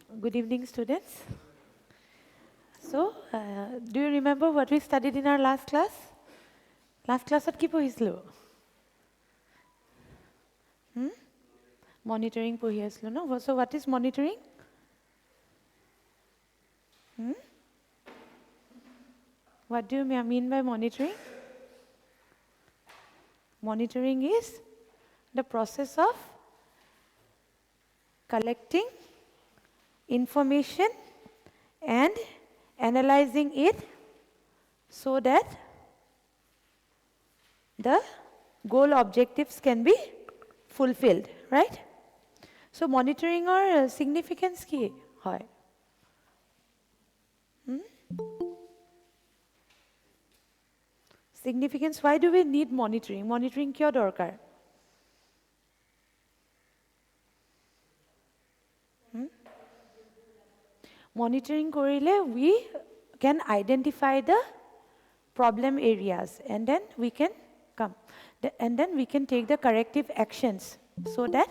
Good evening, students. So, do you remember what we studied in our last class? Last class at ki pohislo? Monitoring pohislo, no? So, what is monitoring? What do you mean by monitoring? Monitoring is the process of collecting information and analyzing it so that the goal objectives can be fulfilled, right? So monitoring or significance ki hoy? Significance, why do we need monitoring? Monitoring kyo dorkar? Monitoring korile, we can identify the problem areas and then we can and then we can take the corrective actions so that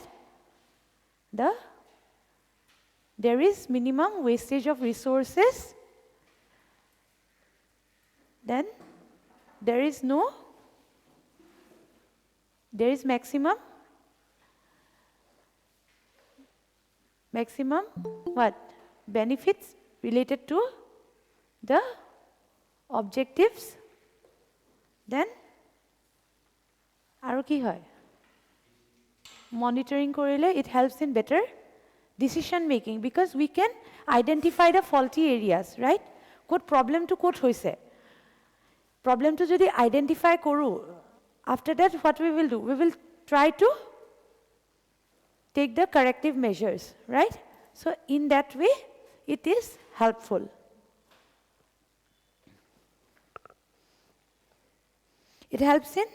there is minimum wastage of resources, then there is maximum what? Benefits related to the objectives, then aru ki hoy? Monitoring korile, it helps in better decision making because we can identify the faulty areas, right? Kot problem to kot hoise. Problem to jodi identify koru, after that what we will do? We will try to take the corrective measures, right? So in that way, it is helpful. It helps in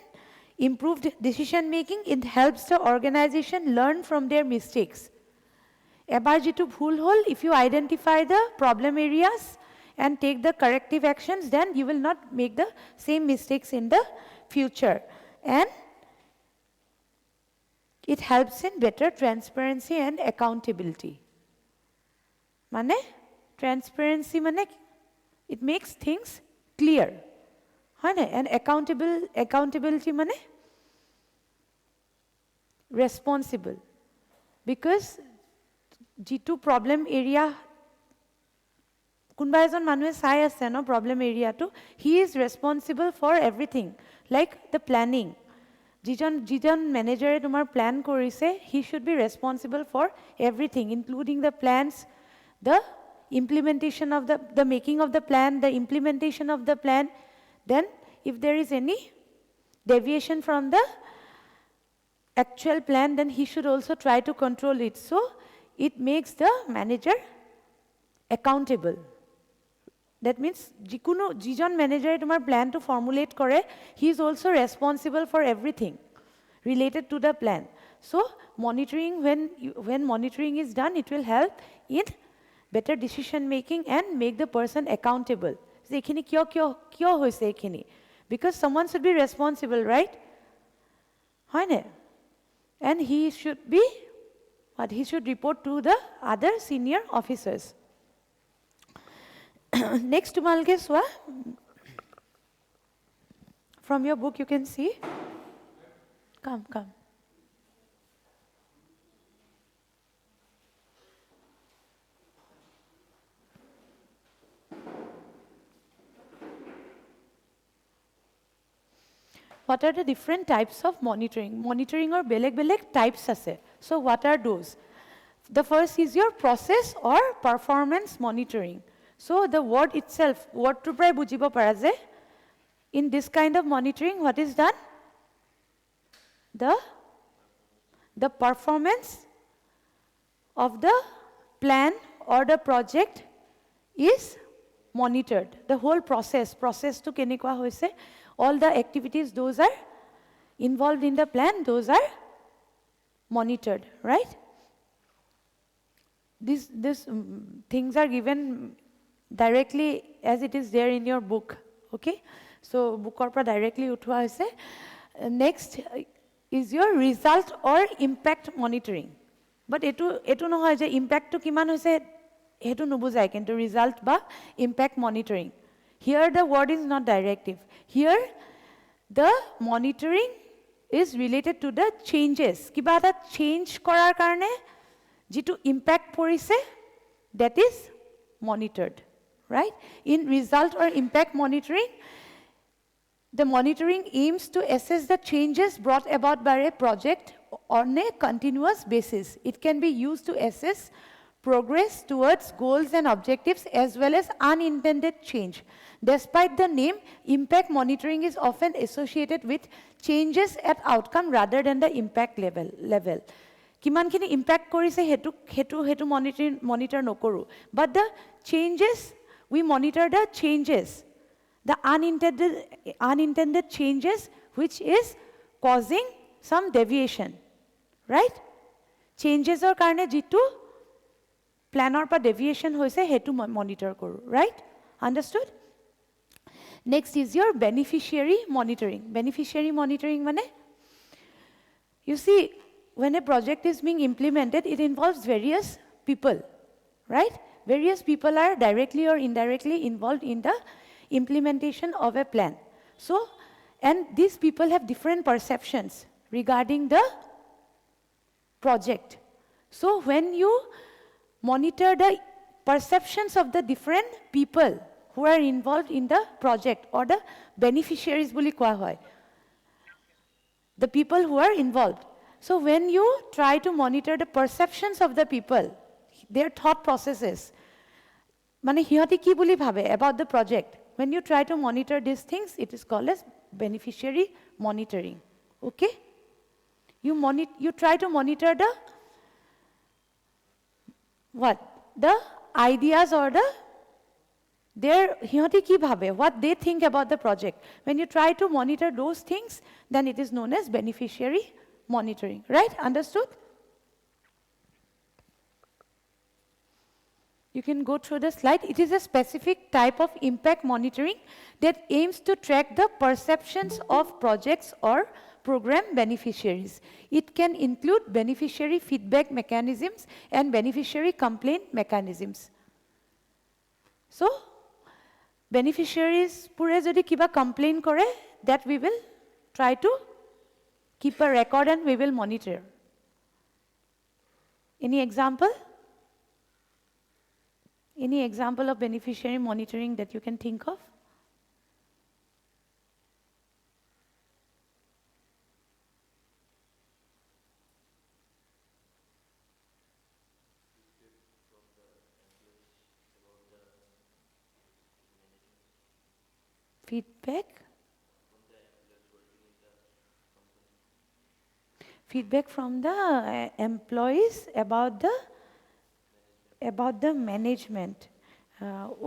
improved decision making. It helps the organization learn from their mistakes. Ebar jitu bhul hol, if you identify the problem areas and take the corrective actions, then you will not make the same mistakes in the future. And it helps in better transparency and accountability. Mane? Transparency mane? It makes things clear. And accountability mane? Responsible. Because jitu problem area kunba ejon manue sai ase no problem area to, he is responsible for everything, like the planning. Jijan manager tumar plan korise, he should be responsible for everything, including the plans, the implementation of the making of the plan, the implementation of the plan. Then if there is any deviation from the actual plan, then he should also try to control it. So it makes the manager accountable. That means jikuno jijon manager tumar plan to formulate kore, he is also responsible for everything related to the plan. So monitoring, when monitoring is done, it will help in better decision making and make the person accountable. Kyo hoise ekhini? Because someone should be responsible, right? And he should be, what, he should report to the other senior officers. Next to Malgeswa, from your book you can see. Come. What are the different types of monitoring? Monitoring or beleg types ase. So what are those? The first is your process or performance monitoring. So the word itself, word to pray bujibo paraje. In this kind of monitoring, what is done? The performance of the plan or the project is monitored. The whole process to kenikwa hoise, all the activities, those are involved in the plan, those are monitored, right? These things are given directly as it is there in your book, okay? So book korpa directly uthwa hoise. Next is your result or impact monitoring. But etu nohoy je impact to kiman hoise হেতু নুবুজায় কিন্তু result বা impact monitoring here the word is not directive here the monitoring is related to the changes kiba eta change korar karone jitu impact porise that is monitored right in result or impact monitoring the monitoring aims to assess the changes brought about by a project on a continuous basis it can be used to assess progress towards goals and objectives as well as unintended change despite the name impact monitoring is often associated with changes at outcome rather than the impact level kiman khini impact korise hetu monitor nokoru but the changes we monitor the changes the unintended changes which is causing some deviation right changes or karone jitu plan or pa deviation hoise hetu monitor koru right understood next is your beneficiary monitoring mane you see when a project is being implemented it involves various people right various people are directly or indirectly involved in the implementation of a plan so and these people have different perceptions regarding the project so when you monitor the perceptions of the different people who are involved in the project or the beneficiaries boli koa hoy the people who are involved so when you try to monitor the perceptions of the people their thought processes mane hihoti ki boli bhabe about the project when you try to monitor these things it is called as beneficiary monitoring okay you try to monitor the what the ideas or the their hihoti ki bhabe what they think about the project when you try to monitor those things then it is known as beneficiary monitoring right understood you can go through the slide it is a specific type of impact monitoring that aims to track the perceptions of projects or program beneficiaries it can include beneficiary feedback mechanisms and beneficiary complaint mechanisms so beneficiaries pure jodi kiba complain kore that we will try to keep a record and we will monitor any example of beneficiary monitoring that you can think of feedback from the employees about the management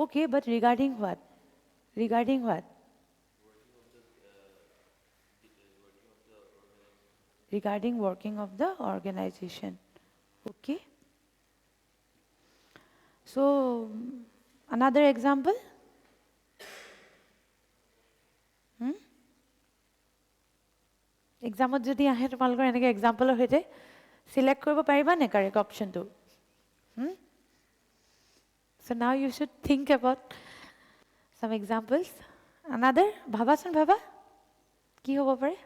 okay but regarding what regarding working of the organization okay so another example exam jodi ahe tomalkor enake example hoite select koribo pariba ne correct option to so now you should think about some examples another bhaba ki hobo pare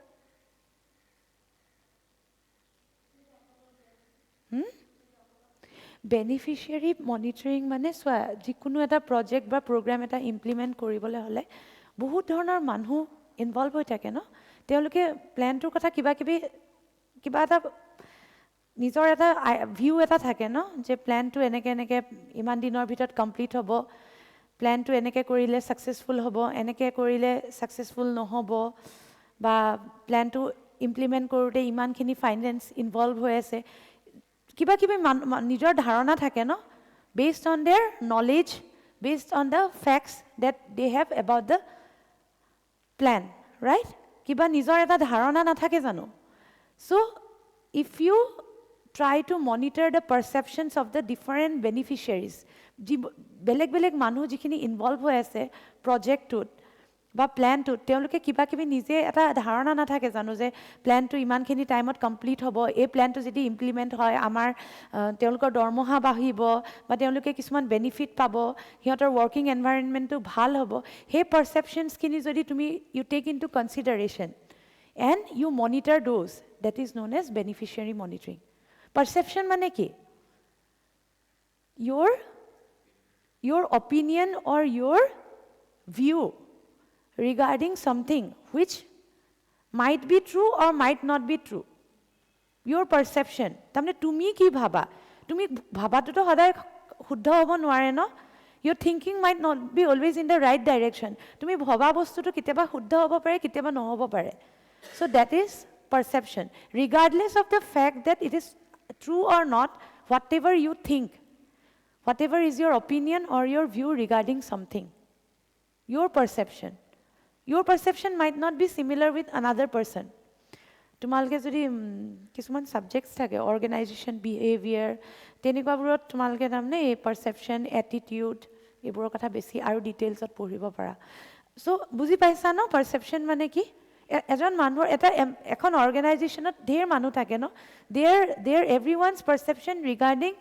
beneficiary monitoring mane swa jikunu eta project ba program eta implement koribole hole bahut dhoronar manhu involve hoi thake no তেওঁলোকে প্ল্যানটোৰ কথা কিবা এটা নিজৰ এটা view এটা থাকে ন যে প্ল্যানটো এনেকে ইমান দিনৰ ভিতৰত কমপ্লিট হ'ব প্ল্যানটো এনেকে কৰিলে সাকসেসফুল হ'ব এনেকে কৰিলে সাকসেসফুল নহ'ব বা প্ল্যানটো ইমপ্লিমেন্ট কৰোতে ইমানখিনি ফাইনেন্স ইনভলভ হৈ আছে কিবা নিজৰ ধাৰণা থাকে ন based on their knowledge based on the facts that they have about the plan right kiba nijor eta dharana na thake jano so if you try to monitor the perceptions of the different beneficiaries beleg manu jikhini involve hoy ase project tut বা প্ল্যানটো তেওঁলোকে কিবা কিবি নিজে এটা ধাৰণা নাথাকে জানো যে প্ল্যানটো ইমানখিনি টাইমত কমপ্লিট হ'ব, এই প্ল্যানটো যদি ইমপ্লিমেণ্ট হয় আমাৰ তেওঁলোকৰ দৰমহা বাঢ়িব বা তেওঁলোকে কিছুমান বেনিফিট পাব, সিহঁতৰ ৱৰ্কিং এনভাইৰনমেণ্টটো ভাল হ'ব, সেই পাৰচেপশ্যনছখিনি যদি তুমি you take in to consideration and you monitor those, that is known as beneficiary monitoring. Perception মানে কি? your opinion or your view regarding something which might be true or might not be true. Your perception. তাৰমানে তুমি কি ভাবা? তুমি ভাবাটোতো সদায় শুদ্ধ হ'ব নোৱাৰে ন? Your thinking might not be always in the right direction. তুমি ভবা বস্তুটো কেতিয়াবা শুদ্ধ হ'ব পাৰে, কেতিয়াবা নহ'ব পাৰে। So that is perception. Regardless of the fact that it is true or not, whatever you think, whatever is your opinion or your view regarding something, your perception might not be similar with another person. তোমালোকে যদি কিছুমান subjects থাকে organisation behaviour তেনেকুৱাবোৰত তোমালোকে তাৰমানে এই পাৰচেপশ্যন attitude এইবোৰৰ কথা বেছি আৰু ডিটেইলছত পঢ়িব পাৰা। চ' বুজি পাইছা ন পাৰচেপশ্যন মানে কি? এজন মানুহৰ এখন অৰ্গেনাইজেশ্যনত ঢেৰ মানুহ থাকে ন, there every one's perception regarding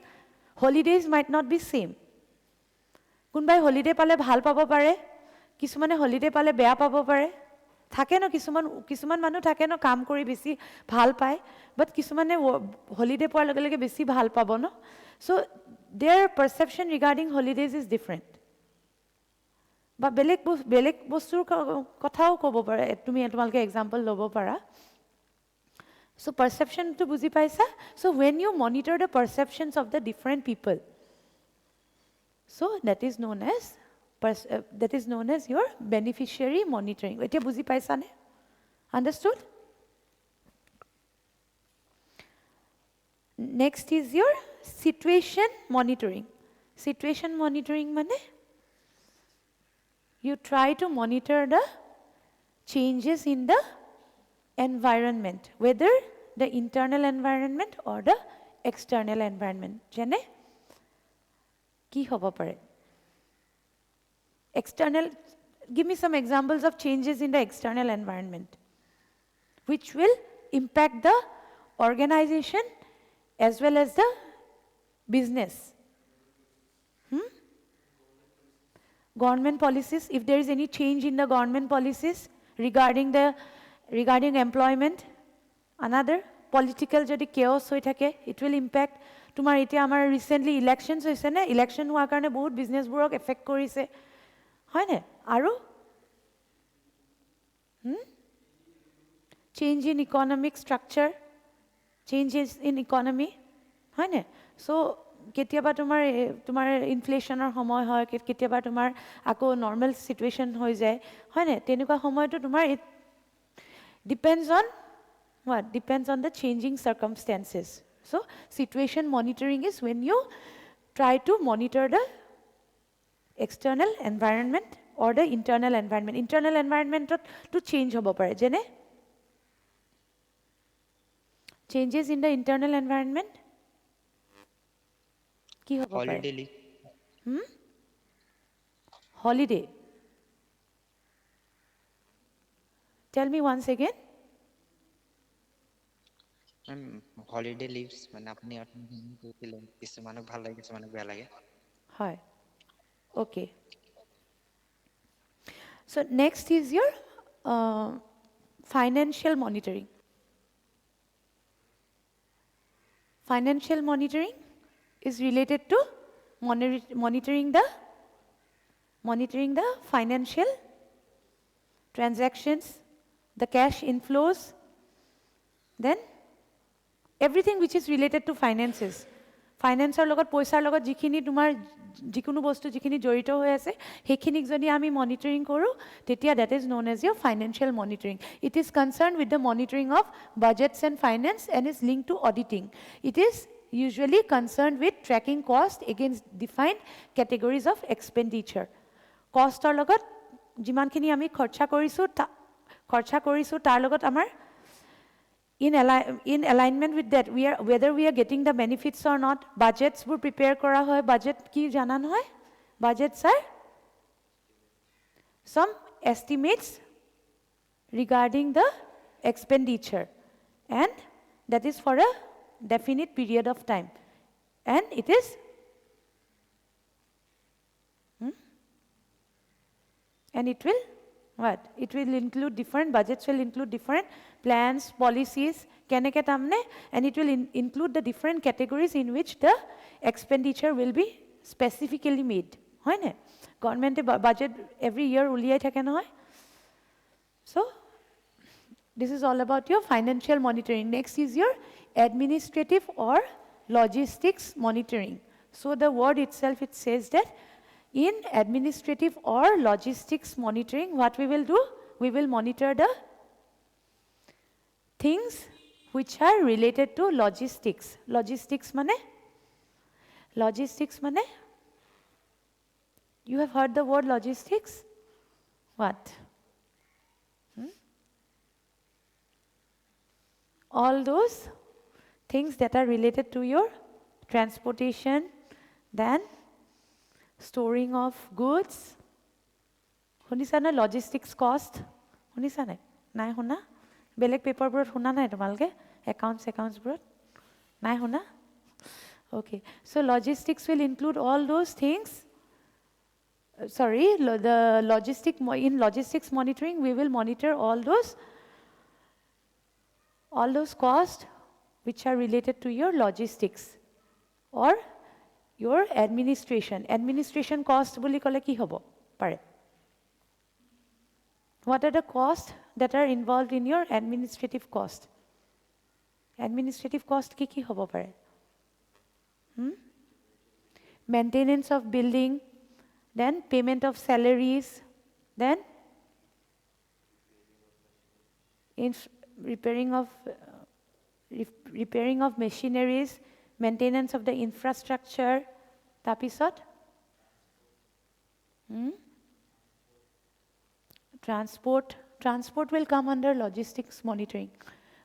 holidays might not be same. কোনবাই হলিডে পালে ভাল পাব পাৰে, কিছুমানে হলিডে পালে বেয়া পাব পাৰে। থাকে ন কিছুমান মানুহ থাকে ন কাম কৰি বেছি ভাল পায়, বাট কিছুমানে হলিডে পোৱাৰ লগে লগে বেছি ভাল পাব ন। So' there perception regarding holidays is different. বা বেলেগ বস্তুৰ কথাও ক'ব পাৰে, তোমালোকে এক্সাম্পল ল'ব পাৰা। So perception to buzi paisa. So when you monitor the perceptions of the different people, so that is known as your beneficiary monitoring. Etia buzi paisa ne? Understood? Next is your situation monitoring. Situation monitoring mane you try to monitor the changes in the environment, whether the internal environment or the external environment. Jene ki hobo pare? External, give me some examples of changes in the external environment which will impact the organization as well as the business. Government policies, if there is any change in the government policies regarding employment, another political jodi chaos hoi thake, it will impact. Tumar etia amar recently elections hoise ne, election hoar karone bahut business burok effect korise hoy ne, aru change in economic structure, changes in economy hoy ne. So কেতিয়াবা তোমাৰ ইনফ্লেশ্যনৰ সময় হয়, কেতিয়াবা তোমাৰ আকৌ normal situation হৈ যায় হয়নে, তেনেকুৱা সময়তো তোমাৰ it depends on what? Depends on the changing circumstances. So situation monitoring is when you try to monitor the external environment or the internal environment. Internal environment to change hobo pare, jene changes in the internal environment ki hobo pare? Holiday leave. Holiday. Tell me once again. Holiday leaves মানে আপনি কৈছিলেন কিছুমানক ভাল লাগে কিছুমানক বেয়া লাগে। হয়, okay. So next is your financial monitoring. Financial monitoring is related to monitoring the financial transactions, the cash inflows, then everything which is related to finances. Financer logot poisar logot jikhini tumar jikunu bostu jikhini jorito hoy ase hekhinik jodi ami monitoring koru tetia that is known as your financial monitoring. It is concerned with the monitoring of budgets and finance and is linked to auditing. It is usually concerned with tracking cost against defined categories of expenditure. Cost or logot jiman khini ami khorcha korisu tar logot amar in alignment with that, whether we are getting the benefits or not. Budgets would prepare kora hoy, budget ki janan hoy, budgets are some estimates regarding the expenditure, and that is for a definite period of time, and it is and it will what? It will include different budgets, will include different plans, policies, keneke tamne, and it will include the different categories in which the expenditure will be specifically made. Hoy ne? Government budget every year uliyai thake nohoy. So this is all about your financial monitoring. Next is your administrative or logistics monitoring. So the word itself, it says that in administrative or logistics monitoring, what we will do? We will monitor the things which are related to logistics. Logistics mane? Logistics mane? You have heard the word logistics? What? All those things that are related to your transportation, then storing of goods. Hunisa na logistics cost? Hunisa na? Nai huna? Belek paper brot huna na etomalke? Accounts brot? Nai huna? Okay. So logistics will include all those things. The logistics monitoring, we will monitor all those costs which are related to your logistics or your administration. Administration cost boli kole ki hobo pare? What are the costs that are involved in your administrative cost? Administrative cost ki hobo pare? Maintenance of building, then payment of salaries, then repairing of machineries, maintenance of the infrastructure, tapisot transport will come under logistics monitoring.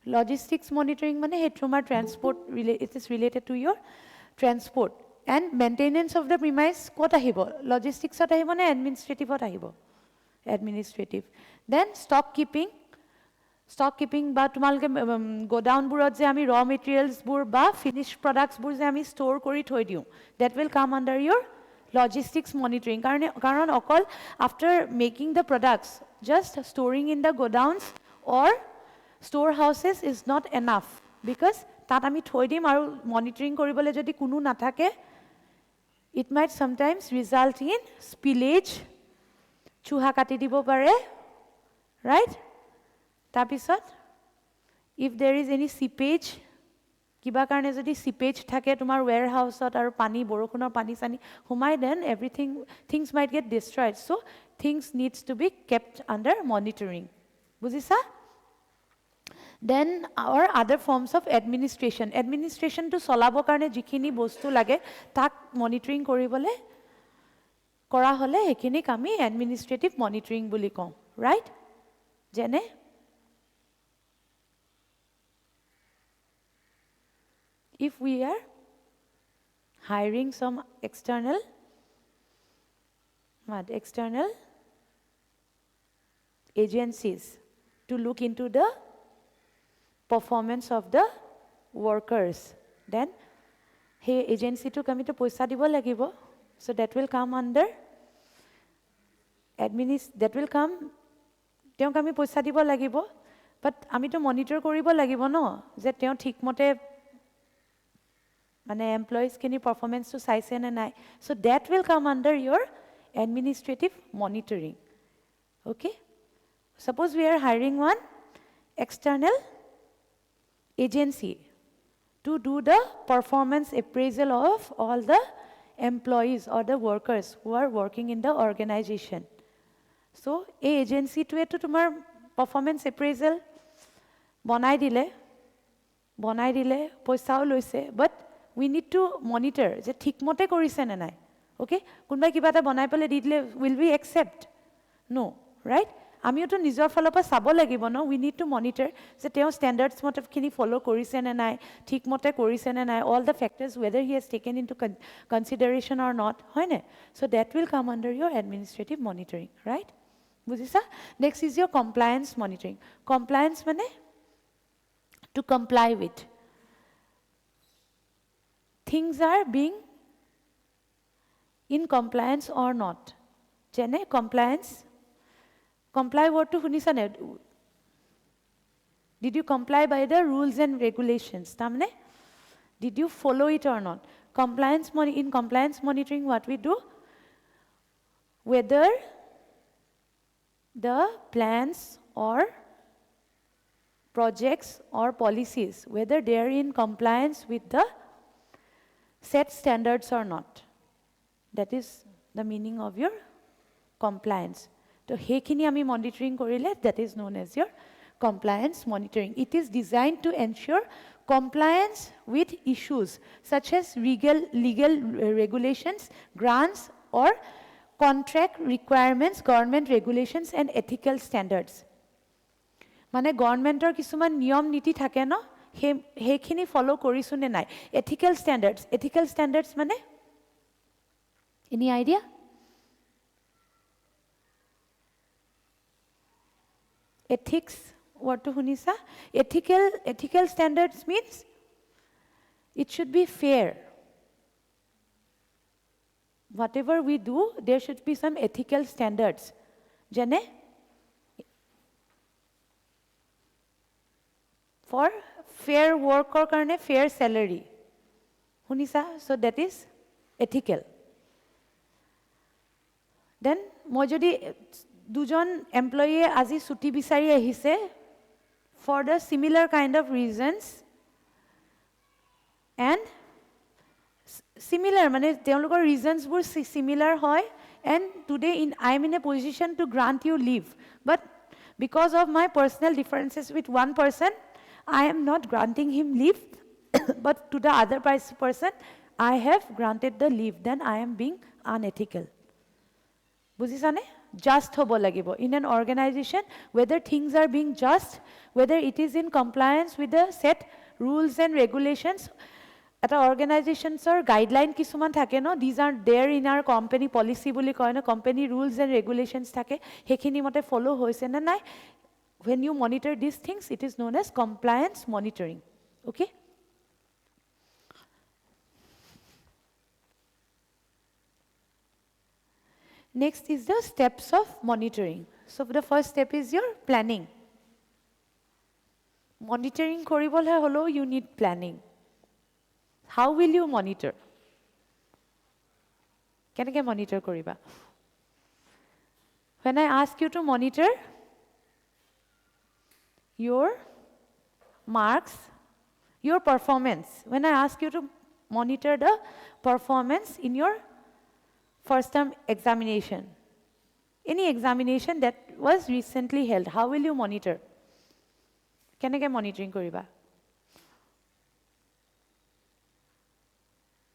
Logistics monitoring mane hetroma transport, it is related to your transport. And maintenance of the premise kota ahibo? Logistics ot ahibo na administrative ot ahibo? Administrative. Then stock keeping ba tumalke godown burot je ami raw materials bur ba finished products bur je ami store kori thoi diu, that will come under your logistics monitoring. Karon okol after making the products, just storing in the godowns or storehouses is not enough, because tat ami thoi dim aru monitoring koribole jodi kunu nathake, it might sometimes result in spillage, chuha kati dibo pare, right? Tapisot, if there is any seepage, kiba karne jodi seepage thake tumar warehouse ot aru pani borokunor pani sani humai, then things might get destroyed. So things needs to be kept under monitoring. Bujisa? Then our other forms of administration. Administration to solabo karne jikhini bostu lage tak monitoring koribole kora hole hekini kami administrative monitoring buli kau, right? Jene? If we are hiring some external agencies to look into the performance of the workers, then hey agency to kami to poisa dibo lagibo, so that will come under that will come teo kami poisa dibo lagibo, but ami to monitor koribo lagibo no je teo thik mote mane employees kini performance to saise na nai, so that will come under your administrative monitoring. Okay, suppose we are hiring one external agency to do the performance appraisal of all the employees or the workers who are working in the organization. So a agency to eto tumar performance appraisal bonai dile poisao loise, but we need to monitor je thik mote korise na nai. Okay, kunbai kiba ta bonai pele di dile, will we accept? No, right? Amio to nijor falo pa sabo lagibo no, we need to monitor je teo standards mote kini follow korise na nai, thik mote korise na nai, all the factors whether he has taken into consideration or not, hoy ne? So that will come under your administrative monitoring, right? বুজিছা? Next is your compliance monitoring. Compliance মানে to comply with. Things are being in compliance or not. যেনে compliance, comply word to শুনিছা নে? Did you comply by the rules and regulations? তাৰমানে did you follow it or not? In compliance monitoring, what we do, whether the plans or projects or policies, whether they are in compliance with the set standards or not. That is the meaning of your compliance. So, hekhini ami monitoring korile, that is known as your compliance monitoring. It is designed to ensure compliance with issues such as legal regulations, grants, or contract requirements, government regulations, and ethical standards. মানে গভৰ্ণমেণ্টৰ কিছুমান নিয়ম নীতি থাকে ন, সেইখিনি follow কৰিছো নে নাই? এথিকেল ষ্টেণ্ডাৰ্ডছ মানে এনি আইডিয়া? এথিক্স ৱৰ্ডটো শুনিছা? Ethical standards means it should be fair. Whatever we do, there should be some ethical standards. Jane? For fair work or karne fair salary. Hunisa? So that is ethical. Then, moi jodi dujon employee aji suti bisari ahise for the similar kind of reasons, and similar mane teolokor reasons bur similar hoy, and today I am in a position to grant you leave, but because of my personal differences with one person, I am not granting him leave, but to the other person I have granted the leave. Then I am being unethical. Bujhisane? Just hobo lagibo in an organization, whether things are being just, whether it is in compliance with the set rules and regulations. At our organizations or guideline kisuman thake no, these are there in our company policy boli koy no, company rules and regulations thake, hekhini mote follow hoise na nai. When you monitor these things, it is known as compliance monitoring. Okay? Next is the steps of monitoring. So the first step is your planning. Monitoring koribole holo, you need planning. How will you monitor? Keneke monitor koriba? When I ask you to monitor your marks, your performance, when I ask you to monitor the performance in your first term examination, any examination that was recently held, how will you monitor? Keneke monitoring koriba?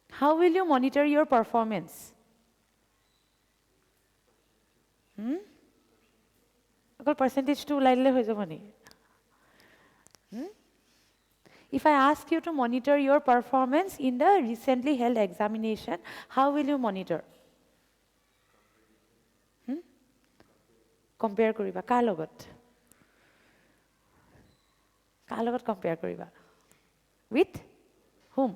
How will you monitor your performance? Akol percentage to ulai hoi jabo ni? If I ask you to monitor your performance in the recently held examination, how will you monitor? Compare koriba কাৰ লগত? কাৰ লগত compare koriba? With whom?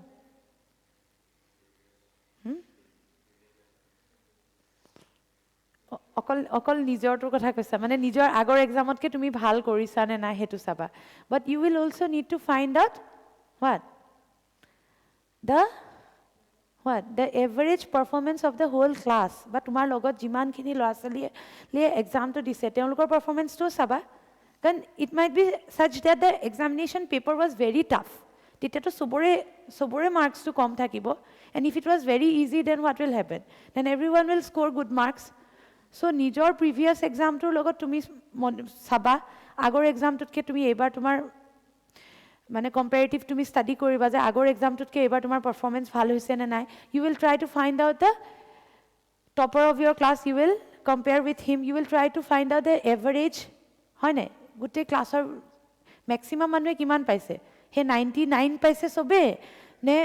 অকল নিজৰটোৰ কথা কৈছা, মানে নিজৰ আগৰ এক্সামতকে তুমি ভাল কৰিছা নে নাই হেতু চাবা, but you will also need to find out what the average performance of the whole class, বা তোমাৰ লগত যিমানখিনি ল'ৰা ছোৱালীয়ে এক্সামটো দিছে তেওঁলোকৰ পাৰফৰ্মেন্সটো চাবা. Then it might be such that the examination paper was very tough. তেতিয়াতো সবৰে মাৰ্কসটো কম থাকিব, and if it was very easy, then what will happen? Then everyone will score good marks. So নিজৰ previous examটোৰ লগত তুমি চাবা, আগৰ examটোতকে তুমি এবাৰ তোমাৰ মানে comparative তুমি study কৰিবা যে আগৰ examটোতকে এবাৰ তোমাৰ performance ভাল হৈছে নে নাই. You will try to find out the topper of your class, you will compare with him, you will try to find out the average, হয় নাই? গোটেই ক্লাছৰ maximum মানুহে কিমান পাইছে? হে 99 পাইছে সবে নে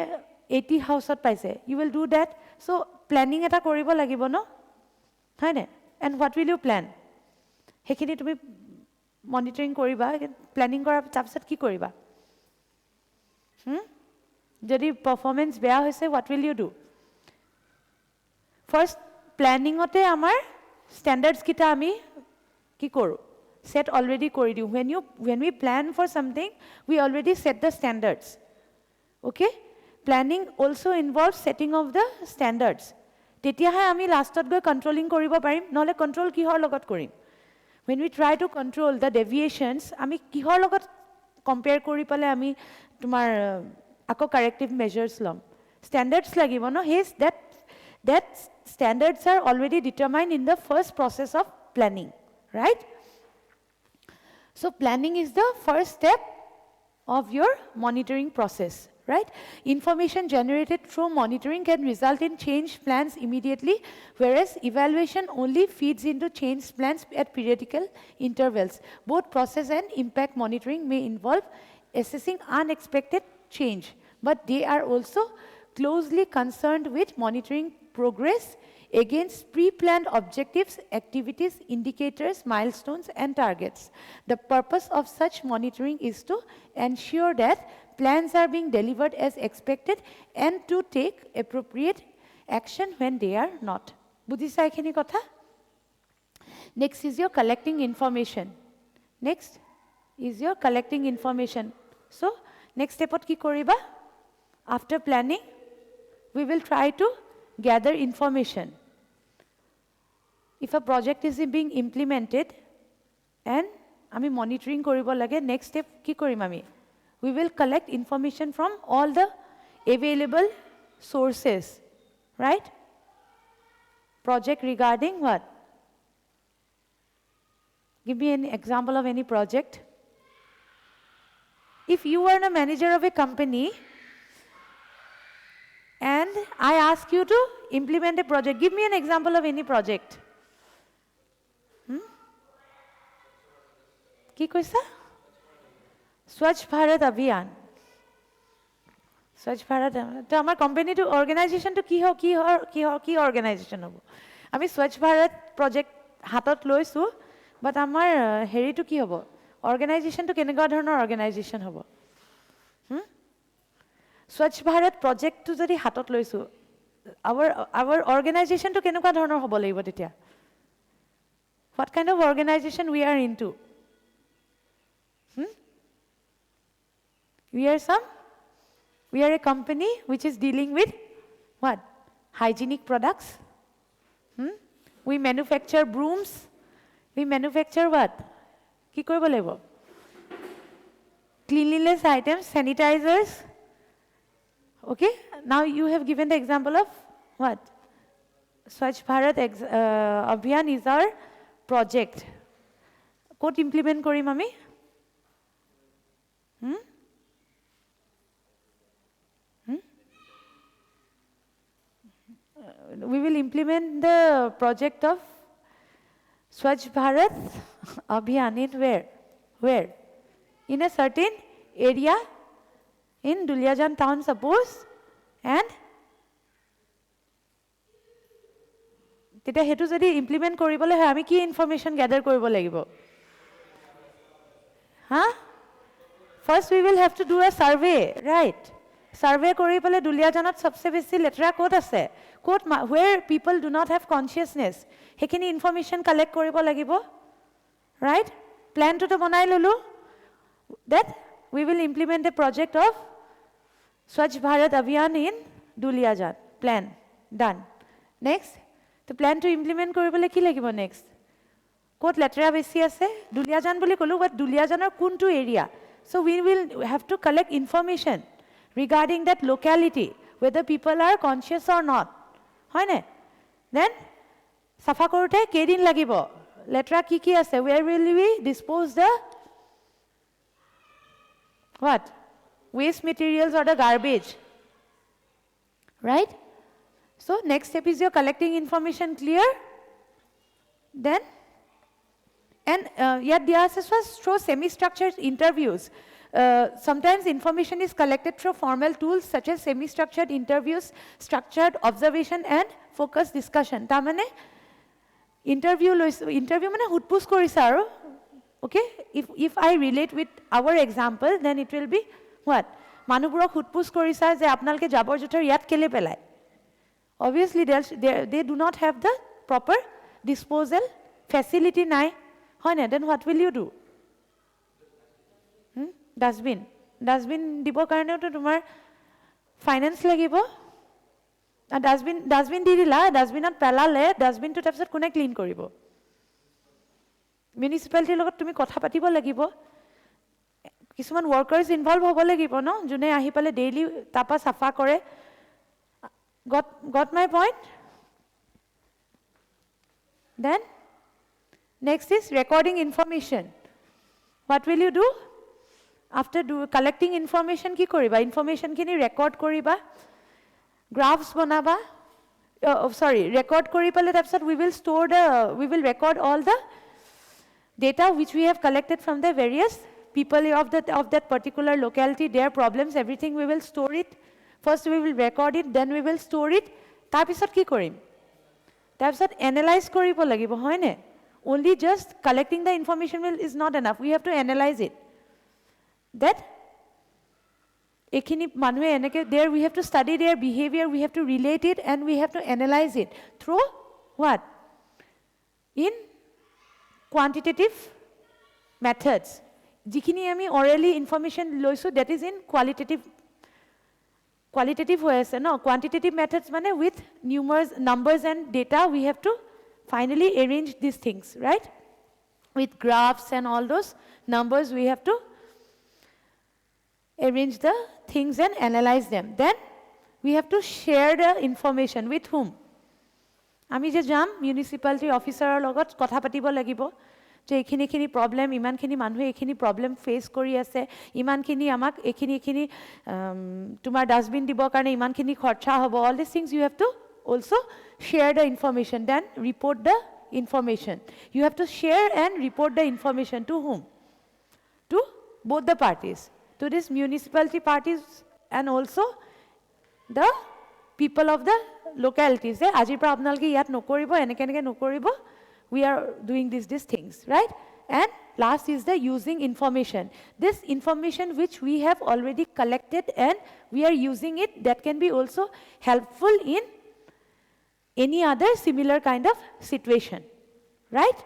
80 হাউসত পাইছে? You will do that. So planning এটা কৰিব লাগিব ন? হয় নাই? And what will you plan? সেইখিনি তুমি মনিটৰিং কৰিবা প্লেনিং কৰাৰ তাৰপিছত কি কৰিবা যদি পাৰফৰ্মেন্স বেয়া হৈছে what will you do first প্লেনিঙতে আমাৰ ষ্টেণ্ডাৰ্ডছ কিটা আমি কি কৰোঁ set already কৰি দিওঁ when we plan for something we already set the standards okay planning also involves setting of the standards তেতিয়াহে আমি লাষ্টত গৈ কন্ট্ৰোলিং কৰিব পাৰিম নহলে কন্ট্ৰোল কিহৰ লগত কৰিম when we try to control the deviations আমি কিহৰ লগত কম্পেয়াৰ কৰি পালে আমি তোমাৰ আকৌ কাৰেক্টিভ মেজাৰ্স লম standards লাগিব ন hedge that standards are already determined in the first process of planning right so planning is the first step of your monitoring process right information generated through monitoring can result in changed plans immediately whereas evaluation only feeds into changed plans at periodical intervals both process and impact monitoring may involve assessing unexpected change but they are also closely concerned with monitoring progress against pre-planned objectives, activities, indicators, milestones, and targets. The purpose of such monitoring is to ensure that plans are being delivered as expected and to take appropriate action when they are not. Budhisa ekhini kotha? Next is your collecting information. Next is your collecting information. So, next step ki koriba? After planning, we will try to gather information. If a project is being implemented and ami monitoring koribo lage next step ki korim ami we will collect information from all the available sources right project regarding what give me an example of any project if you are a manager of a company and I ask you to implement a project. Give me an example of any project. Ki koisa? Swachh Bharat Abhiyan. Swachh Bharat. To amar company to organization to ki organization hobo. Ami Swachh Bharat project hatot loisu, but amar heri to ki hobo. Organization to keneকুৱা ধৰণৰ organization hobo. Swachh Bharat project to jodi hatot loisu our organization to keneকুৱা ধৰণৰ হ'ব লাগিব তেতিয়া what kind of organization we are into we are a company which is dealing with what hygienic products we manufacture brooms we manufacture what কি কৰিব লাগিব cleanliness items sanitizers okay now you have given the example of what Swachh Bharat Abhiyan is our project code implement korim ami we will implement the project of Swachh Bharat Abhiyan in where in a certain area in Duliajan town suppose and তেতিয়া হেতু যদি implement কৰিবলে হয় আমি কি information গ্যাদাৰ কৰিব লাগিব first we will have to do a survey right survey কৰি পলে দুলিয়াজানত সবচে বেছি লেটৰা কোট আছে কোট where people do not have consciousness হেখিনি ইনফৰমেশন কালেক্ট কৰিব লাগিব right plan to বনাই ললো that we will implement a project of Swachh Bharat Abhiyan in Duliajan. Plan. Done. Next. The plan to implement koribole ki lagibo next. Kot latera besi ase. Duliajan boli kolu, but Duliajanar kuntu area. So we will have to collect information regarding that locality, whether people are conscious or not. Hoine? Then, safa korute kedin lagibo. Latera ki ase. Where will we dispose the what? Waste materials or the garbage, right? So next step is your collecting information clear. Then, and yet the assess was through semi-structured interviews. Sometimes information is collected through formal tools such as semi-structured interviews, structured observation and focused discussion. Tamane, interview মানে সোধপোছ কৰিছা আৰু okay if I relate with our example then it will be what মানুহবোৰক সোধপোছ কৰিছা যে আপোনালোকে জাবৰ জোথৰ ইয়াত কেলে পেলায় obviously they do not have the proper disposal facility নাই হয় না then what will you do dustbin দিবৰ কাৰণেওতো তোমাৰ ফাইনেন্স লাগিব ডাষ্টবিন দি দিলা ডাষ্টবিনত পেলালে ডাষ্টবিনটো তাৰপিছত কোনে ক্লিন কৰিব মিউনিচিপালিটিৰ লগত তুমি কথা পাতিব লাগিব কিছুমান ৱৰ্কাৰ্ছ ইনভলভ হ'ব লাগিব ন যোনে আহি পেলাই ডেইলি তাৰপৰা চাফা কৰে got my point then next is recording information what will you do after collecting information কি কৰিবা information খিনি record কৰিবা graphs banaba record kori pale tarpisot we will record all the data which we have collected from the various people of that particular locality their problems everything we will store it first we will record it then we will store it tarpisot ki korim tarpisot analyze koribo lagibo hoy ne only just collecting the information is not enough we have to analyze it that ekhini manue eneke there we have to study their behavior we have to relate it and we have to analyze it through what in quantitative methods jikhini ami orally information loisu that is in qualitative hoy ase no quantitative methods mane with numbers and data we have to finally arrange these things right with graphs and all those numbers we have to arrange the things and analyze them then we have to share the information with whom ami je jam municipality officer logot kotha patibo lagibo je ekhini problem iman khini manhu ekhini problem face kori ase iman khini amak ekhini tumar dustbin dibo karone iman khini kharcha hobo all these things you have to also share the information then report the information you have to share and report the information to whom to both the parties to this municipality parties and also the people of the localities ajir pra apnalke yat nokoribo eneke nokoribo we are doing these things right and last is the using information this information which we have already collected and we are using it that can be also helpful in any other similar kind of situation right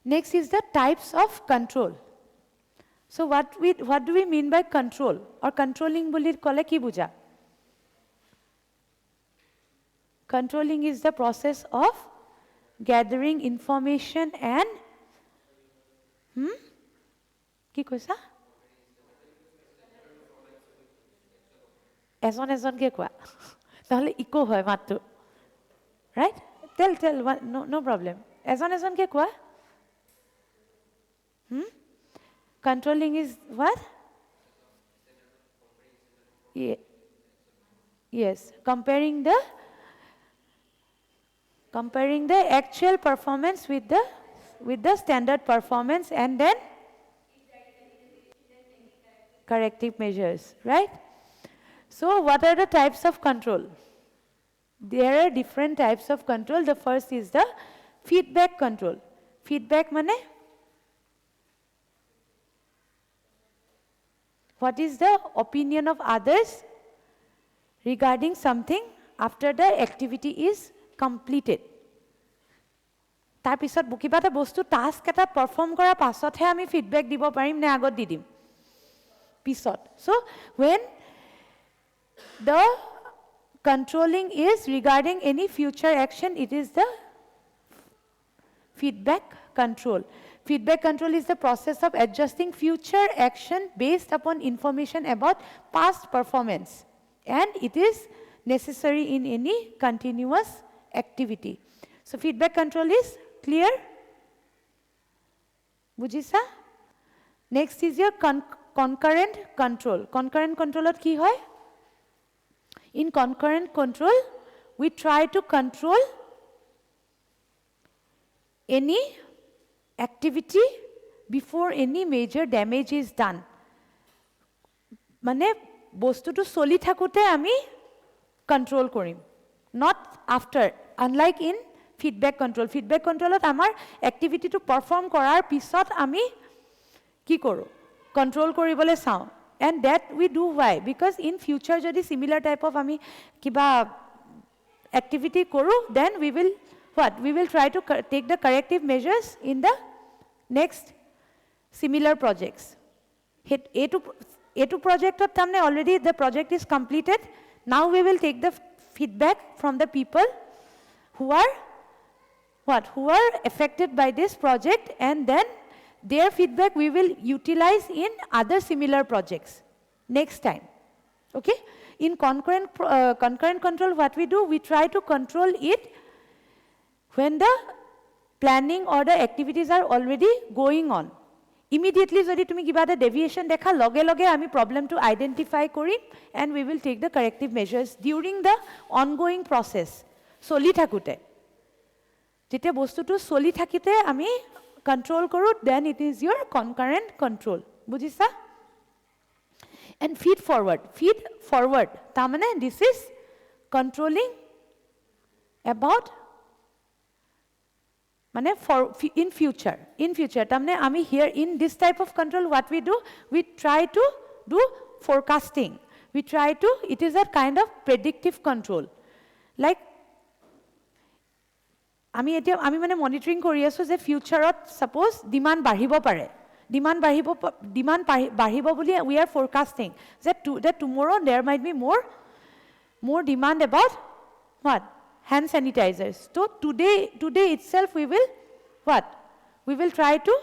next is the types of control so what do we mean by control or controlling boli kole ki buja controlling is the process of gathering information and কি কৈছা এজন কে কোৱা তাহলে eco হয় মাতটো right tell no problem এজন কে কোৱা controlling is what yes comparing the actual performance with the standard performance and then corrective measures right so what are the types of control there are different types of control the first is the feedback control feedback mane what is the opinion of others regarding something after the activity is completed tar pisot bukiba ta bostu task eta perform kora pasot he ami feedback dibo parim ne agot di dim pisot so when the controlling is regarding any future action it is the feedback control feedback control is the process of adjusting future action based upon information about past performance and it is necessary in any continuous activity so feedback control is clear bujisa next is your concurrent control ot ki hoy in concurrent control we try to control any activity before any major damage is done মানে বস্তুটো চলি থাকোঁতে আমি control কৰিম, not after, unlike in feedback control. Feedback কণ্ট্ৰলত আমাৰ এক্টিভিটিটো perform কৰাৰ পিছত আমি কি কৰোঁ, কণ্ট্ৰল কৰিবলৈ চাওঁ। And that we do why, because in future যদি চিমিলাৰ টাইপ অফ আমি কিবা এক্টিভিটি কৰোঁ, then we will what, we will try to take the corrective measures in the next similar projects. এইটো প্ৰজেক্টত তাৰমানে already the project is completed, now we will take the feedback from the people who are who are affected by this project, and then their feedback we will utilize in other similar projects next time. Okay, in concurrent control, what we do, we try to control it when the planning or the activities are already going on. Immediately যদি তুমি কিবা এটা ডেভিয়েশ্যন দেখা, লগে লগে আমি প্ৰব্লেমটো identify কৰিম, and we will take the corrective measures during the ongoing process. চলি থাকোঁতে, যেতিয়া বস্তুটো চলি থাকোঁতে আমি কণ্ট্ৰল কৰোঁ, then it is your concurrent control. বুজিছা? এণ্ড ফিড ফৰৱাৰ্ড তাৰমানে দিছ ইজ কণ্ট্ৰলিং এবাউট মানে in future তাৰমানে আমি here in this type of control what we do, we try to do forecasting, we try to, it is a kind of predictive control, like আমি মানে monitoring কৰি আছোঁ যে ফিউচাৰত suppose demand বাঢ়িব পাৰে, ডিমাণ্ড বাঢ়িব বুলি we are forecasting that tomorrow there might be more demand about what, hand sanitizers. So today itself we will what? We will try to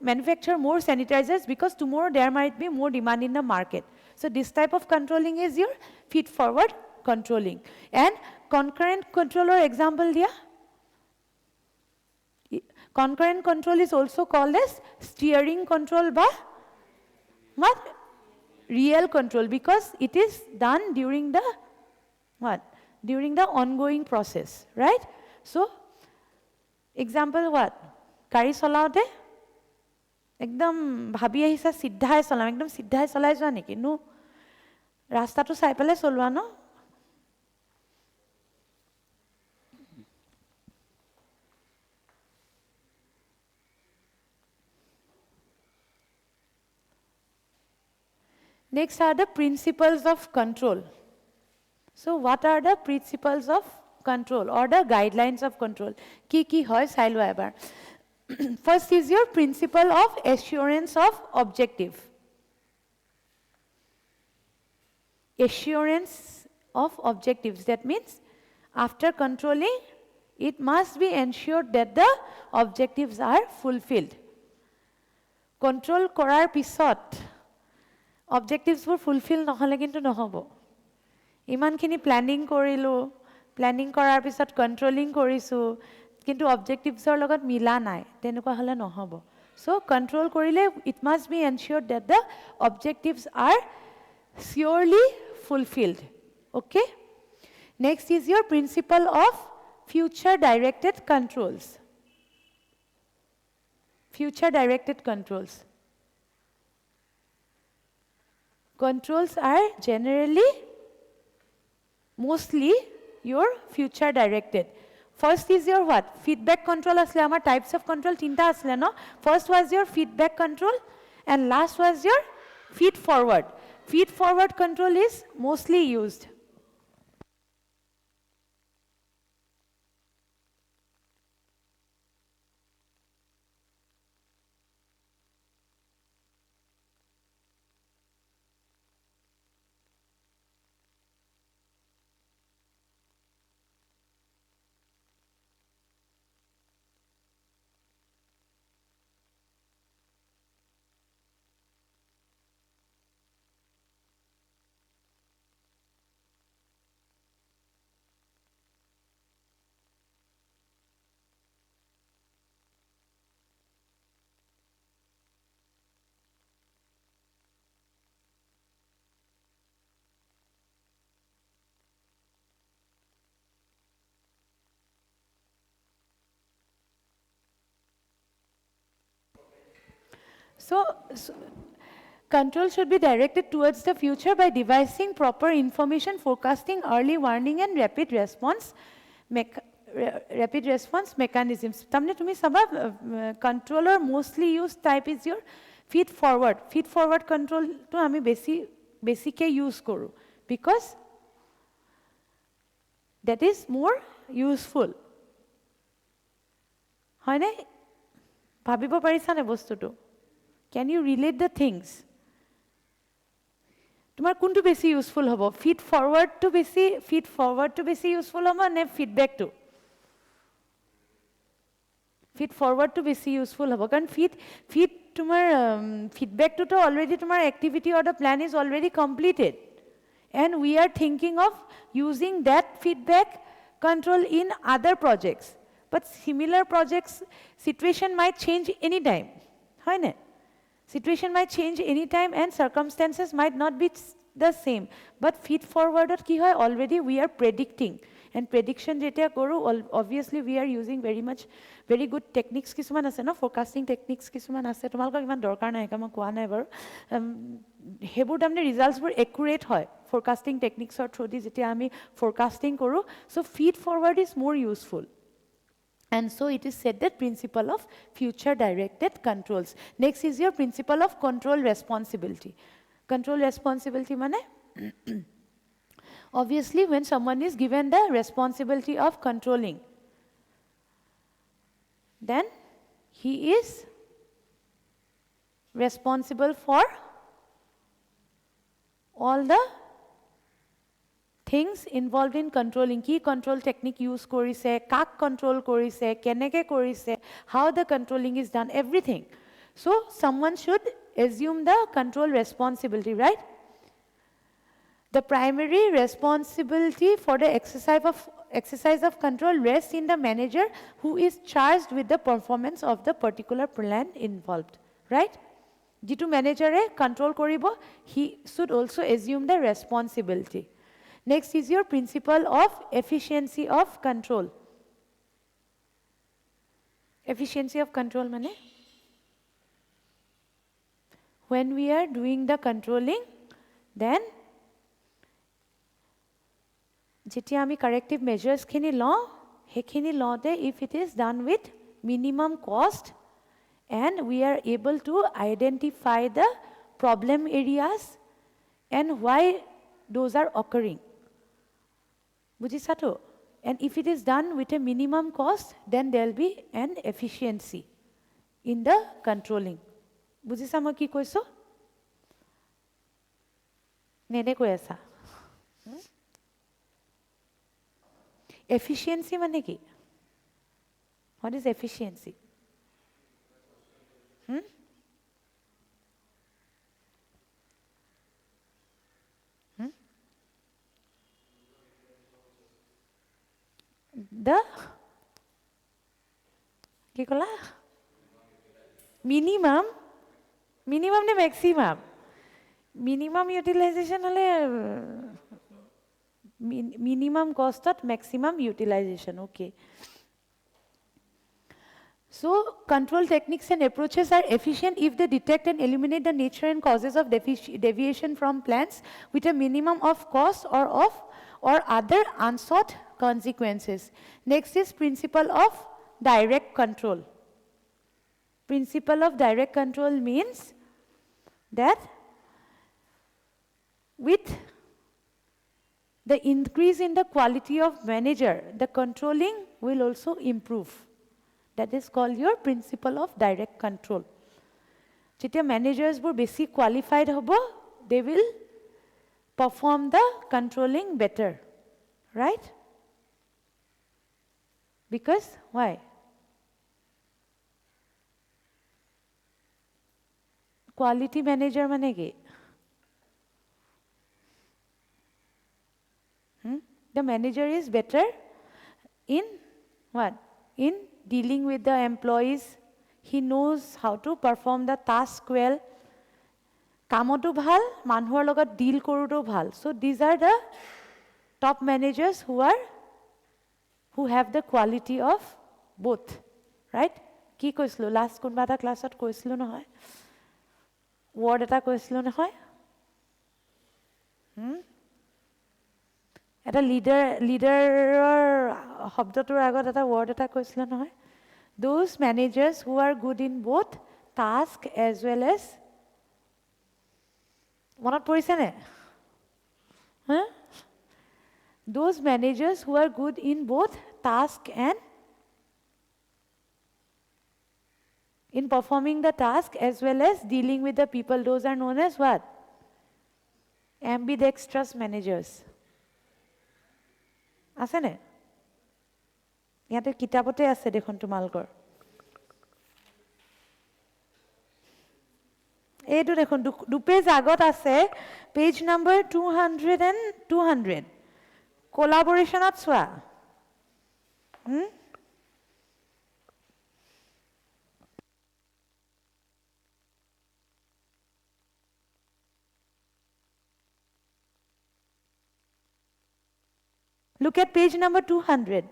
manufacture more sanitizers because tomorrow there might be more demand in the market. So this type of controlling is your feed forward controlling. And concurrent controller example dia. Concurrent control is also called as steering control by what? Real control, because it is done during the what? During the ongoing process, right? So, example what? Gari cholaote ekdom bhabi ahisa siddhai cholam, ekdom siddhai cholai joa neki no, rasta to sai pele cholwa no. Next are the principles of control. So what are the principles of control or the guidelines of control? Ki hoy sailo ebar. First is your principle of assurance of objective. Assurance of objectives, that means after controlling, it must be ensured that the objectives are fulfilled. Control korar pisot objectives were fulfilled নহলে কিন্তু নহব। ইমানখিনি planning কৰিলোঁ, planning কৰাৰ পিছত controlling কৰিছোঁ, কিন্তু অবজেক্টিভছৰ লগত মিলা নাই, তেনেকুৱা হ'লে নহ'ব। চ' কণ্ট্ৰল কৰিলে it must be ensured that the objectives are surely fulfilled. Okay, next is your principle of future directed controls. Future directed controls. Controls are generally mostly your future directed. First is your what? Feedback control asle amar types of control tinta asle no. First was your feedback control and last was your feed forward. Feed forward control is mostly used. So Control should be directed towards the future by devising proper information forecasting, early warning and rapid response mechanisms. Tamne tumi saba controller mostly used type is your feed forward. Feed forward control to ami basic use koru because that is more useful. Hoine bhabibo parisa ne bostuto. Can you relate the things? তোমার কোনটো বেশি useful হ'ব feed ফৰৱাৰ্ডটো বেছি useful হ'ব নে ফিডবেকটো feed ফৰৱাৰ্ডটো বেছি useful হ'ব কাৰণ ফিড তোমাৰ ফিডবেকটোতো অলৰেডি তোমাৰ activity or the plan is already completed and we are thinking of using that feedback control in other projects but similar projects situation might change any time হয়নে Situation might change anytime and circumstances might not be the same. But feed forward ki hoy already we are predicting. And prediction jetia koru obviously we are using very good techniques kisuman ase no forecasting techniques kisuman ase tomalko iman dorkar nai kama koa nai baru hebur tamne results bur accurate hoy forecasting techniques or through jetia ami forecasting koru so feed forward is more useful. And so it is said that principle of future directed controls. Next is your principle of control responsibility. Control responsibility mane obviously when someone is given the responsibility of controlling then he is responsible for all the things involved in controlling key control technique use korise kak control korise keneke korise how the controlling is done everything so someone should assume the control responsibility right the primary responsibility for the exercise of control rests in the manager who is charged with the performance of the particular plan involved right jitu manager e control koribo he should also assume the responsibility. Next is your principle of efficiency of control. Efficiency of control mane when we are doing the controlling then jetia ami corrective measures khini law hekhini law de if it is done with minimum cost and we are able to identify the problem areas and why those are occurring Bujisato. And if it is done with a minimum cost, then there will be an efficiency in the controlling. Bujisa ma ki koiso? Nene koyasa. Efficiency mane ki? What is efficiency? The কি কলা minimum ne maximum minimum utilization hole minimum cost at maximum utilization okay so control techniques and approaches are efficient if they detect and eliminate the nature and causes of deviation from plans with a minimum of cost or other unsought consequences. Next is principle of direct control. Principle of direct control means that with the increase in the quality of manager, the controlling will also improve. That is called your principle of direct control. Jetia managers bur basic qualified hobo, they will perform the controlling better, right? Because why? Quality manager mane ki? The manager is better in what? In dealing with the employees. He knows how to perform the task well. Kamoto bhal, manhuar logot deal koruto bhal. So these are the top managers who have the quality of both, right? Ki koislo last kunba ta class at koislo no hoy. Word এটা কৈছিলোঁ নহয় এটা লিডাৰৰ শব্দটোৰ আগত এটা word এটা কৈছিলোঁ নহয় those managers who are good in both task as well as মনত পৰিছেনে those managers who are good in both task and in performing the task as well as dealing with the people those are known as what ambidextrous managers আছে নে ইয়াতে কিতাপতে আছে দেখোন তোমালোকৰ এইটো দেখোন দুপেজ আগত আছে পেজ নম্বৰ 200 and 200 কোলাবোৰেচনত চোৱা Look at page number 200.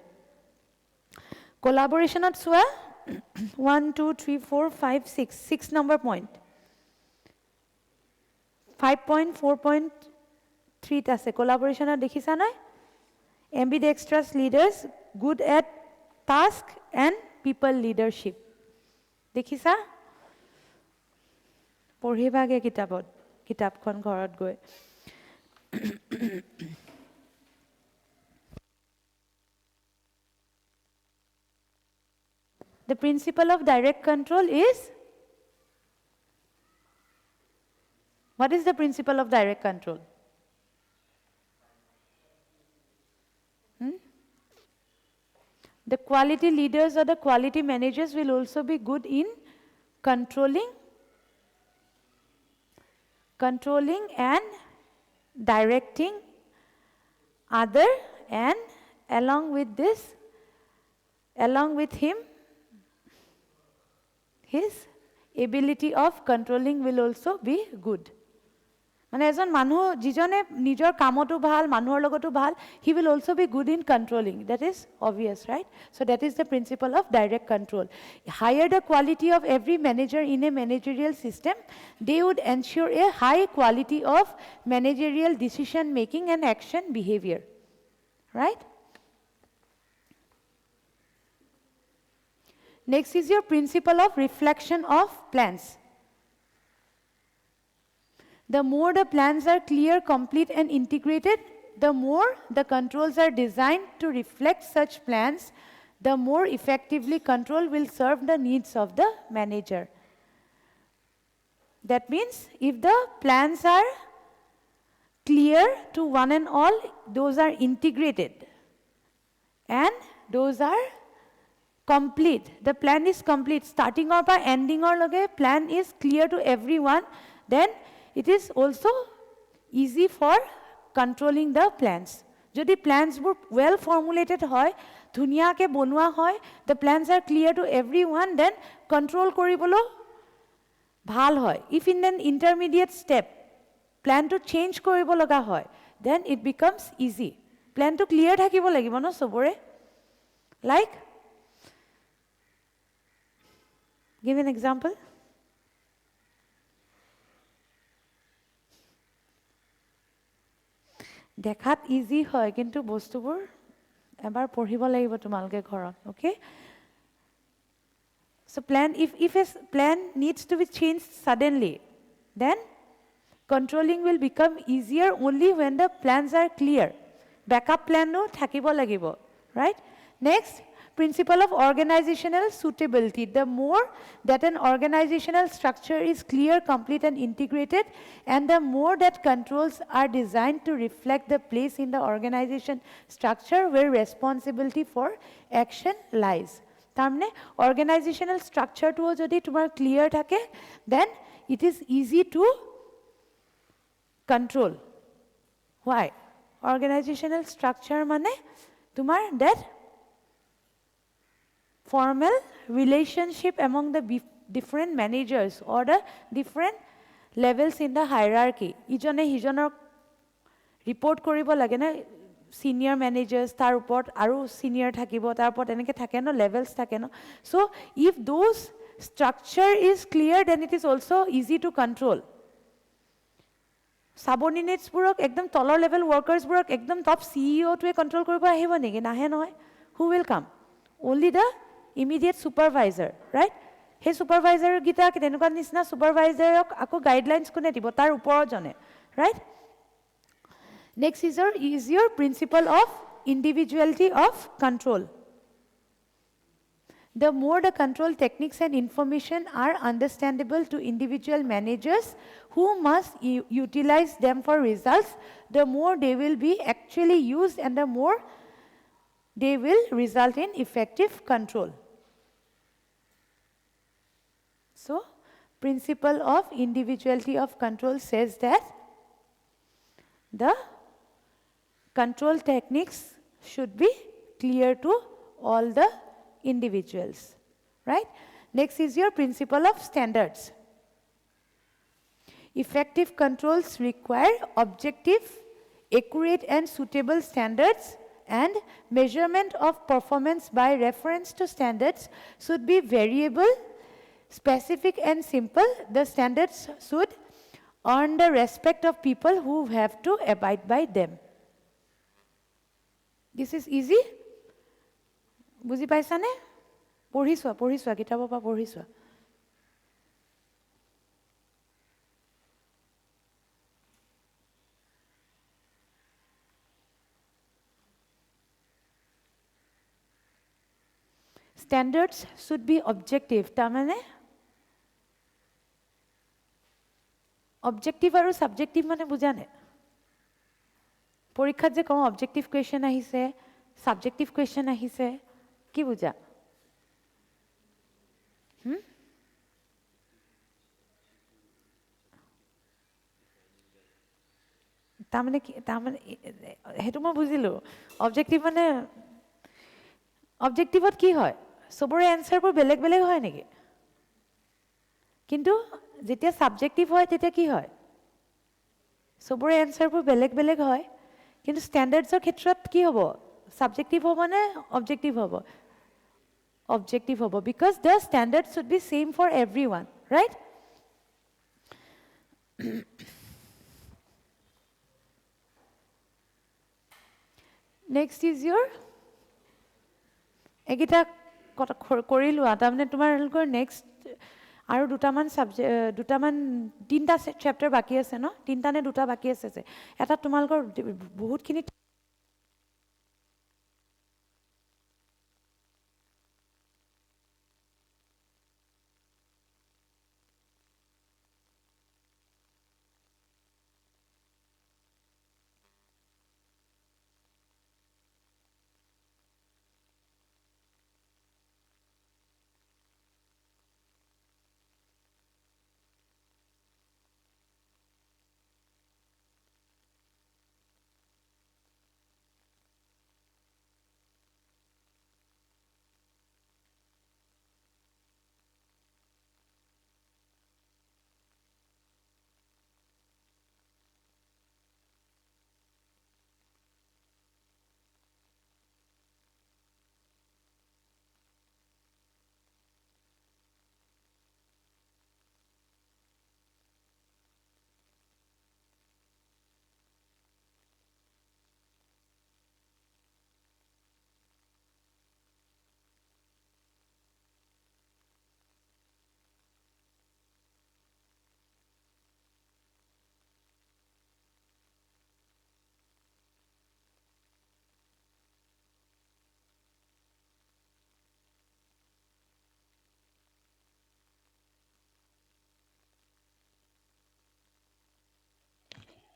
Collaboration at SWA 1, 2, 3, 4, 5, 6. 6 number point. 5.4.3 tase collaboration at dekhisa nai ambidextrous leaders good at task and people leadership. Dekhisa পঢ়িবাগে কিতাপখন ঘৰত গৈ The principle of direct control is what is the principle of direct control? The quality leaders or the quality managers will also be good in controlling and directing other and along with him his ability of controlling will also be good. মানে এজন মানুহ যিজনে নিজৰ কামটো ভাল মানুহৰ লগতো ভাল he will also be good in controlling. That is obvious, right? So that is the principle of direct control. Higher the quality of every manager in a managerial system, they would ensure a high quality of managerial decision making and action behavior. Right? Next is your principle of reflection of plans. The more the plans are clear, complete and integrated, the more the controls are designed to reflect such plans, the more effectively control will serve the needs of the manager. That means if the plans are clear to one and all, those are integrated and those are complete. The plan is complete. Starting or by ending or loge, plan is clear to everyone. Then it is also easy for controlling the plans. Jodi plans were well formulated hoy, dhuniya ke bonua hoy, the plans are clear to everyone, then control koribolo bhal hoy. If in an intermediate step, plan to change koribo laga hoy, then it becomes easy. Plan to clear thakibo lagibo no sobore. Like give an example. দেখাত easy হয় কিন্তু বস্তুবোৰ এবাৰ পঢ়িব লাগিব তোমালকে ঘৰত okay so plan if a plan needs to be changed suddenly then controlling will become easier only when the plans are clear backup plan no থাকিব লাগিব right next principle of organizational suitability. The more that an organizational structure is clear, complete and integrated, and the more that controls are designed to reflect the place in the organization structure where responsibility for action lies. Tamne organizational structure to jodi tumar clear thake, then it is easy to control. Why? Organizational structure mane tumar that formal relationship among the different managers or the different levels in the hierarchy. Ijone hijonor report koribo lage na senior managers tar upor aru senior thakibo tar upor eneke thake no levels thake no. So if those structure is clear then it is also easy to control. সাবঅৰ্ডিনেটছবোৰক একদম তলৰ level ৱৰ্কাৰ্ছবোৰক একদম top চিইঅ'টোৱে control কৰিব আহিব নেকি? নাহে নহয়। Who will come? Only the immediate supervisor, right? সেই ছুপাৰভাইজাৰকেইটা তেনেকুৱা নিচিনা ছুপাৰভাইজাৰক আকৌ গাইডলাইনছ কোনে দিব? তাৰ ওপৰজনে, right? Next is your principle of individuality of control. The more the control techniques and information are understandable to individual managers who must utilize them for results, the more they will be actually used and the more they will result in effective control. So, principle of individuality of control says that the control techniques should be clear to all the individuals, right? Next is your principle of standards. Effective controls require objective, accurate and suitable standards, and measurement of performance by reference to standards should be variable, specific and simple. The standards should earn the respect of people who have to abide by them. This is easy? বুজি পাইছানে? পঢ়ি চোৱা কিতাপৰ পৰা পঢ়ি চোৱা। Standards should be objective. তাৰমানে objective আৰু subjective মানে বুজানে? পৰীক্ষাত যে কওঁ objective question আহিছে, subjective question আহিছে, কি বুজা? তাৰমানে সেইটো মই বুজিলোঁ। অবজেক্টিভ মানে অবজেক্টিভত কি হয়? চবৰে এনচাৰবোৰ বেলেগ বেলেগ হয় নেকি? কিন্তু যেতিয়া সাবজেক্টিভ হয় তেতিয়া কি হয়? চবৰে এনচাৰবোৰ বেলেগ বেলেগ হয়। কিন্তু ষ্টেণ্ডাৰ্ডছৰ ক্ষেত্ৰত কি হ'ব? সাবজেক্টিভ হ'ব নে অবজেক্টিভ হ'ব? Objective hobo, because the standards should be same for everyone, right? Next is your egita korilu atamne tomar next aru dutaman subject dutaman tinta chapter baki ase no tinta ne duta baki ase eta tomalkor bahut khini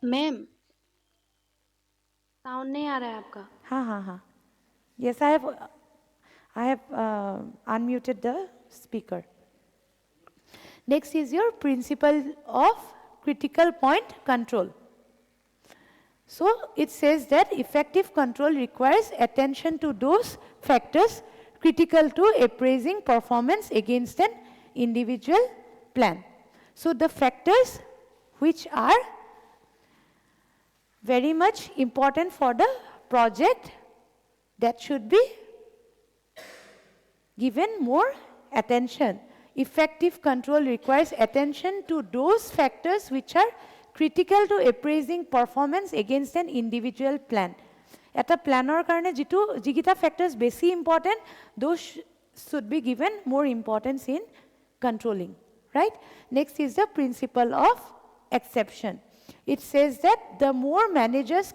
ma'am sound नहीं आ रहा है आपका? हाँ yes I have unmuted the speaker. Next is your principle of critical point control. So it says that effective control requires attention to those factors critical to appraising performance against an individual plan. So the factors which are very much important for the project that should be given more attention. Effective control requires attention to those factors which are critical to appraising performance against an individual plan. Eta planner karone jitu jigita factors besi important, those should be given more importance in controlling, right? Next is the principle of exception. It says that the more managers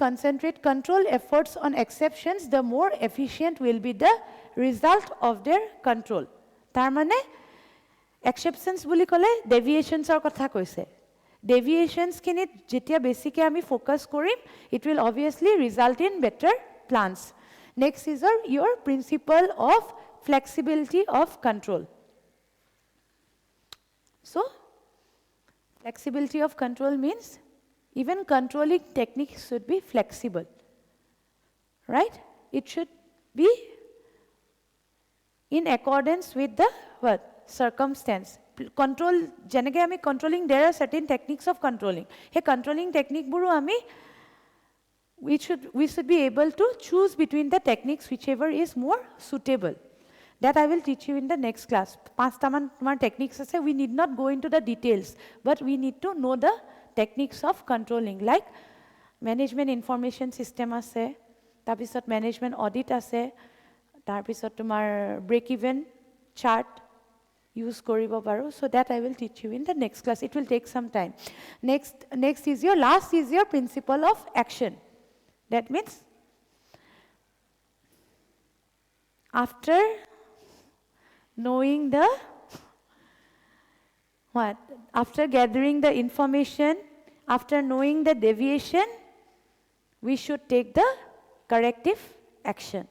concentrate control efforts on exceptions, the more efficient will be the result of their control. Tar mane exceptions buli kole deviations or kotha koise. Deviations kinit jetia basically ami focus korim, it will obviously result in better plans. Next is your principle of flexibility of control. So, flexibility of control means even controlling techniques should be flexible, right? It should be in accordance with the circumstance. Control, jenege ami controlling, there are certain techniques of controlling. He controlling technique buru ami, we should be able to choose between the techniques whichever is more suitable. That I will teach you in the next class. 5 man techniques ase, we need not go into the details, but we need to know the techniques of controlling, like management information system ase, tarpisot management audit ase, tarpisot tumar break even chart use koribo paru. So that I will teach you in the next class. It will take some time. Next is your last is your principle of action. That means after knowing the what? After gathering the information, after knowing the deviation, we should take the corrective action.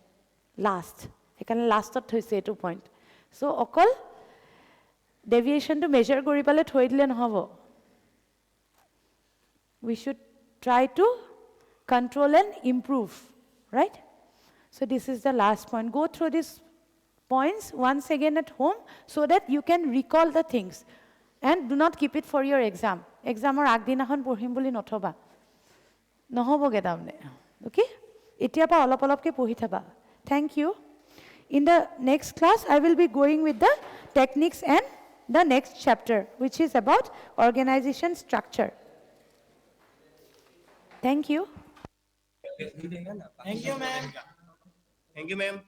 Last. Ekane last ot hoise etu point. So okol deviation to measure kori pale thoi dile nohobo. We should try to control and improve, right? So this is the last point. Go through these points once again at home so that you can recall the things. And do not keep it for your exam. Exam or agdinahon porhim boli nothoba. Nohoboge tamne. Okay? Etia pa olop olop ke pohi thaba. Thank you. In the next class, I will be going with the techniques and the next chapter, which is about organization structure. Thank you. Thank you, ma'am. Thank you, ma'am.